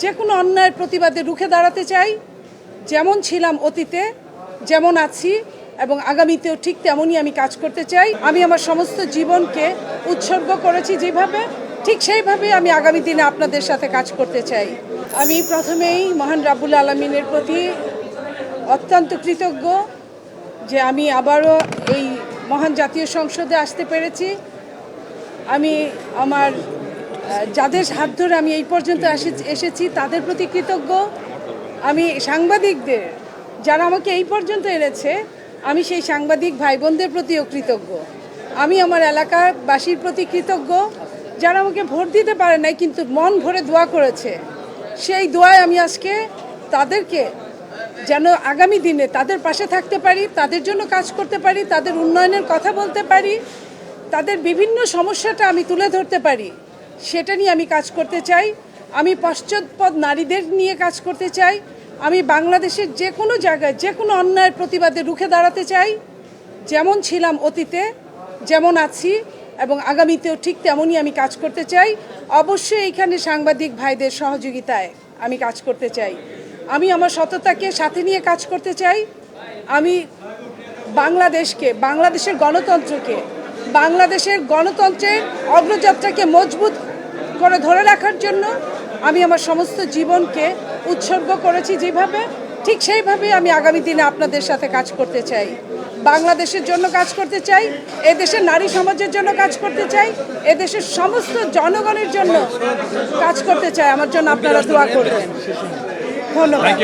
যে কোনো অন্যায়ের প্রতিবাদে রুখে দাঁড়াতে চাই। যেমন ছিলাম অতীতে, যেমন আছি এবং আগামীতেও ঠিক তেমনই আমি কাজ করতে চাই। আমি আমার সমস্ত জীবনকে উৎসর্গ করেছি যেভাবে, ঠিক সেইভাবে আমি আগামী দিনে আপনাদের সাথে কাজ করতে চাই। আমি প্রথমেই মহান রাব্বুল আলামিনের প্রতি অত্যন্ত কৃতজ্ঞ যে আমি আবারও এই মহান জাতীয় সংসদে আসতে পেরেছি। আমি আমার যাদের হাত ধরে আমি এই পর্যন্ত এসেছি তাদের প্রতি কৃতজ্ঞ। আমি সাংবাদিকদের যারা আমাকে এই পর্যন্ত এনেছে, আমি সেই সাংবাদিক ভাই বোনদের প্রতিও কৃতজ্ঞ। আমি আমার এলাকাবাসীর প্রতি কৃতজ্ঞ যারা আমাকে ভোট দিতে পারে নাই কিন্তু মন ভরে দোয়া করেছে। সেই দোয়ায় আমি আজকে তাদেরকে যেন আগামী দিনে তাদের পাশে থাকতে পারি, তাদের জন্য কাজ করতে পারি, তাদের উন্নয়নের কথা বলতে পারি, তাদের বিভিন্ন সমস্যাটা আমি তুলে ধরতে পারি, সেটা নিয়ে আমি কাজ করতে চাই। আমি পশ্চাৎপদ নারীদের নিয়ে কাজ করতে চাই। আমি বাংলাদেশের যে কোনো জায়গায় যে কোনো অন্যায়ের প্রতিবাদে রুখে দাঁড়াতে চাই। যেমন ছিলাম অতীতে, যেমন আছি এবং আগামীতেও ঠিক তেমনই আমি কাজ করতে চাই। অবশ্যই এইখানে সাংবাদিক ভাইদের সহযোগিতায় আমি কাজ করতে চাই। আমি আমার সততাকে সাথে নিয়ে কাজ করতে চাই। আমি বাংলাদেশকে, বাংলাদেশের গণতন্ত্রকে, বাংলাদেশের গণতন্ত্রের অগ্রযাত্রাকে মজবুত করে ধরে রাখার জন্য আমি আমার সমস্ত জীবনকে উৎসর্গ করেছি যেভাবে, ঠিক সেইভাবে আমি আগামী দিনে আপনাদের সাথে কাজ করতে চাই। বাংলাদেশের জন্য কাজ করতে চাই, এদেশের নারী সমাজের জন্য কাজ করতে চাই, এদেশের সমস্ত জনগণের জন্য কাজ করতে চাই। আমার জন্য আপনারা দোয়া করবেন। ধন্যবাদ।